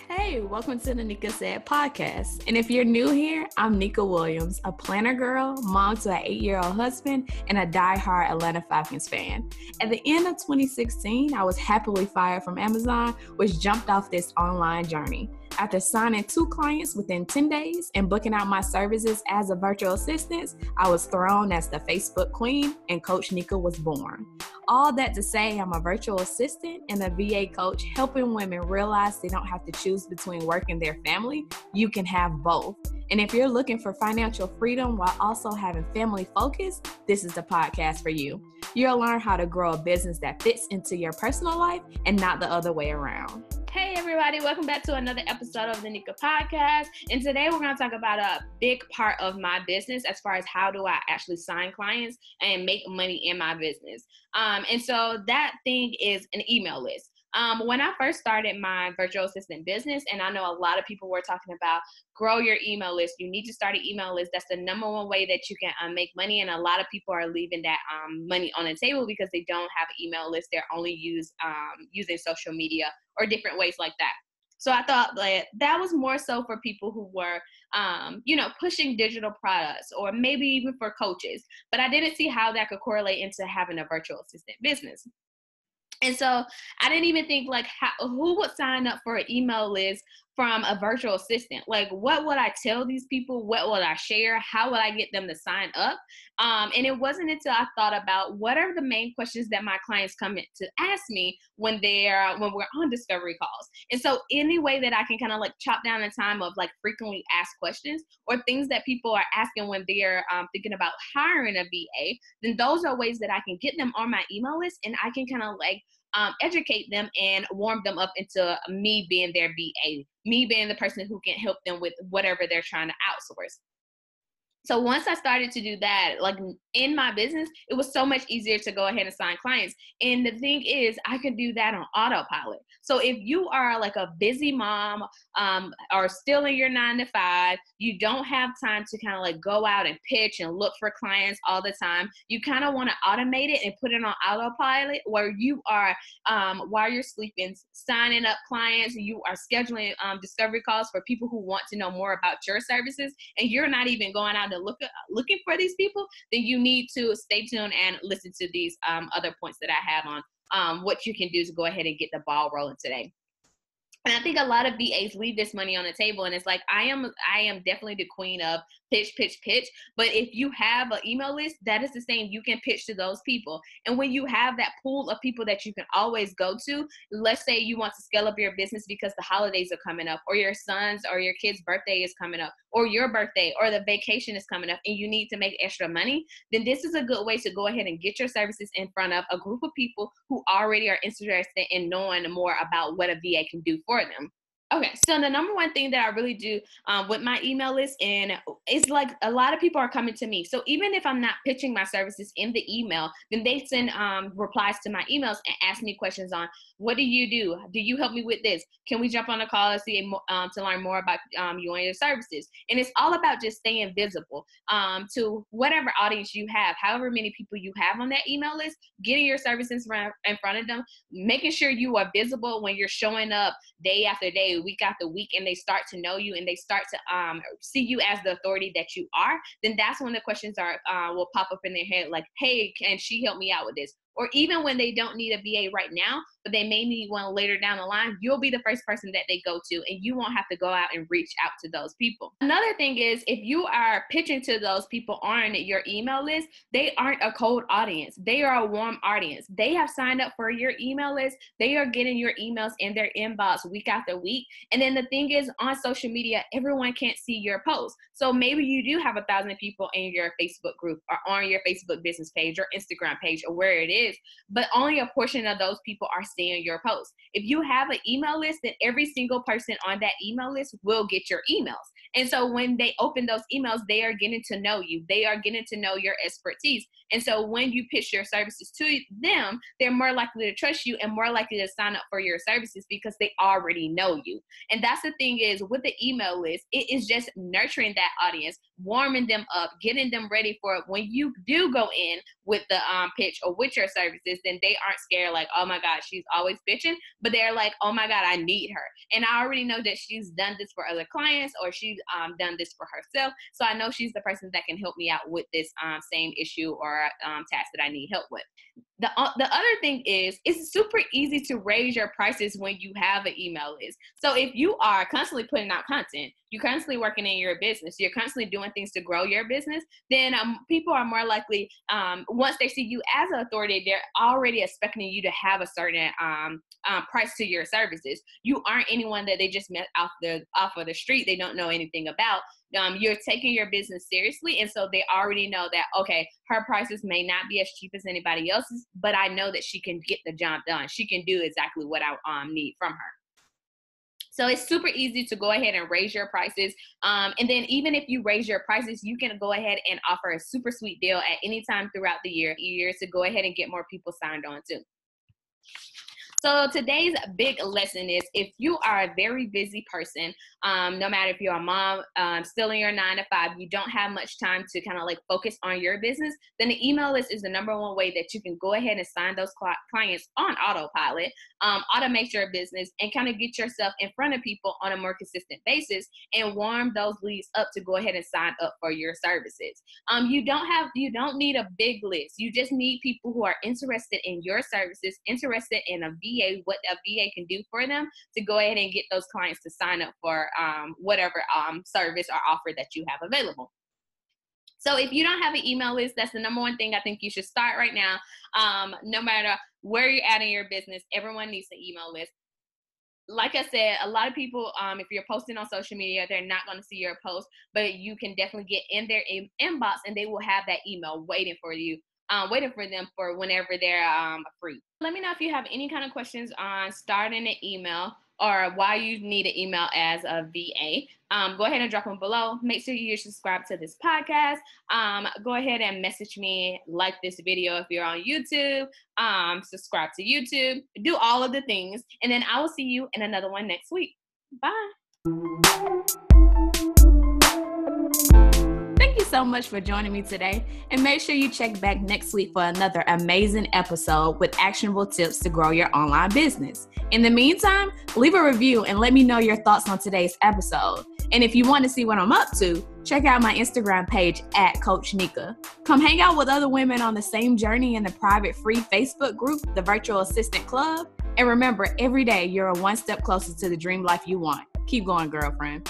Hey, welcome to the Neka Said podcast. And if you're new here, I'm Neka Williams, a planner girl, mom to an 8-year-old husband, and a diehard Atlanta Falcons fan. At the end of 2016, I was happily fired from Amazon, which jumped off this online journey. After signing 2 clients within 10 days and booking out my services as a virtual assistant, I was thrown as the Facebook queen and Coach Neka was born. All that to say, I'm a virtual assistant and a VA coach helping women realize they don't have to choose between work and their family. You can have both. And if you're looking for financial freedom while also having family focus, this is the podcast for you. You'll learn how to grow a business that fits into your personal life and not the other way around. Hey everybody, welcome back to another episode of the Neka podcast. And today we're going to talk about a big part of my business as far as how do I actually sign clients and make money in my business. And so that thing is an email list. When I first started my virtual assistant business, and I know a lot of people were talking about grow your email list. You need to start an email list. That's the number one way that you can make money. And a lot of people are leaving that money on the table because they don't have an email list. They're only using social media or different ways like that. So I thought that was more so for people who were, pushing digital products or maybe even for coaches. But I didn't see how that could correlate into having a virtual assistant business. And so I didn't even think who would sign up for an email list from a virtual assistant? Like, what would I tell these people? What would I share? How would I get them to sign up? And it wasn't until I thought about what are the main questions that my clients come in to ask me when we're on discovery calls. And so any way that I can kind of chop down the time of frequently asked questions or things that people are asking when they're thinking about hiring a VA, then those are ways that I can get them on my email list and I can kind of educate them and warm them up into me being their VA, me being the person who can help them with whatever they're trying to outsource. So once I started to do that, in my business, it was so much easier to go ahead and sign clients. And the thing is, I could do that on autopilot. So if you are a busy mom or still in your 9-to-5, you don't have time to kind of go out and pitch and look for clients all the time. You kind of want to automate it and put it on autopilot where you are, while you're sleeping, signing up clients. You are scheduling discovery calls for people who want to know more about your services. And you're not even going out looking for these people, then you need to stay tuned and listen to these other points that I have on what you can do to go ahead and get the ball rolling today. And I think a lot of VAs leave this money on the table, and it's I am definitely the queen of pitch. But if you have an email list, that is the same. You can pitch to those people. And when you have that pool of people that you can always go to, let's say you want to scale up your business because the holidays are coming up, or your son's or your kid's birthday is coming up, or your birthday or the vacation is coming up, and you need to make extra money, then this is a good way to go ahead and get your services in front of a group of people who already are interested in knowing more about what a VA can do for them. Okay, so the number one thing that I really do with my email list, and it's a lot of people are coming to me. So even if I'm not pitching my services in the email, then they send replies to my emails and ask me questions on, what do you do? Do you help me with this? Can we jump on a call to learn more about you and your services? And it's all about just staying visible to whatever audience you have, however many people you have on that email list, getting your services in front of them, making sure you are visible when you're showing up day after day, week after week, and they start to know you and they start to see you as the authority that you are, then that's when the questions will pop up in their head hey, can she help me out with this? Or even when they don't need a VA right now, but they may need one later down the line, you'll be the first person that they go to, and you won't have to go out and reach out to those people. Another thing is, if you are pitching to those people on your email list, they aren't a cold audience. They are a warm audience. They have signed up for your email list. They are getting your emails in their inbox week after week. And then the thing is, on social media, everyone can't see your posts. So maybe you do have 1,000 people in your Facebook group or on your Facebook business page or Instagram page or where it is, but only a portion of those people are seeing your posts. If you have an email list, then every single person on that email list will get your emails. And so when they open those emails, they are getting to know you. They are getting to know your expertise. And so when you pitch your services to them, they're more likely to trust you and more likely to sign up for your services because they already know you. And that's the thing is, with the email list, it is just nurturing that audience, warming them up, getting them ready for it when you do go in with the pitch or with your services, then they aren't scared like, oh my God, she's always bitching, but they're like, oh my God, I need her. And I already know that she's done this for other clients, or she's done this for herself. So I know she's the person that can help me out with this same issue or task that I need help with. The other thing is, it's super easy to raise your prices when you have an email list. So if you are constantly putting out content, you're constantly working in your business, you're constantly doing things to grow your business, then people are more likely, once they see you as an authority, they're already expecting you to have a certain price to your services. You aren't anyone that they just met off of the street, they don't know anything about. You're taking your business seriously, and so they already know that, okay, her prices may not be as cheap as anybody else's, but I know that she can get the job done. She can do exactly what I need from her. So it's super easy to go ahead and raise your prices. And then even if you raise your prices, you can go ahead and offer a super sweet deal at any time throughout the year to go ahead and get more people signed on too. So today's big lesson is, if you are a very busy person, no matter if you're a mom, still in your 9 to 5, you don't have much time to kind of like focus on your business, then the email list is the number one way that you can go ahead and sign those clients on autopilot, automate your business, and kind of get yourself in front of people on a more consistent basis and warm those leads up to go ahead and sign up for your services. You don't need a big list. You just need people who are interested in your services, interested in a VA, what a VA can do for them, to go ahead and get those clients to sign up for whatever service or offer that you have available. So if you don't have an email list, that's the number one thing I think you should start right now. No matter where you're at in your business, everyone needs an email list. Like I said, a lot of people, if you're posting on social media, they're not going to see your post, but you can definitely get in their inbox and they will have that email waiting for you. Waiting for them for whenever they're free. Let me know if you have any kind of questions on starting an email or why you need an email as a VA. Go ahead and drop them below. Make sure you subscribe to this podcast. Go ahead and message me, like this video if you're on YouTube, subscribe to YouTube, do all of the things, and then I will see you in another one next week. Bye. Thank you so much for joining me today, and make sure you check back next week for another amazing episode with actionable tips to grow your online business. In the meantime, leave a review and let me know your thoughts on today's episode. And if you want to see what I'm up to, check out my Instagram page at Coach Neka. Come hang out with other women on the same journey in the private free Facebook group, the Virtual Assistant Club. And remember, every day you're one step closer to the dream life you want. Keep going, girlfriend.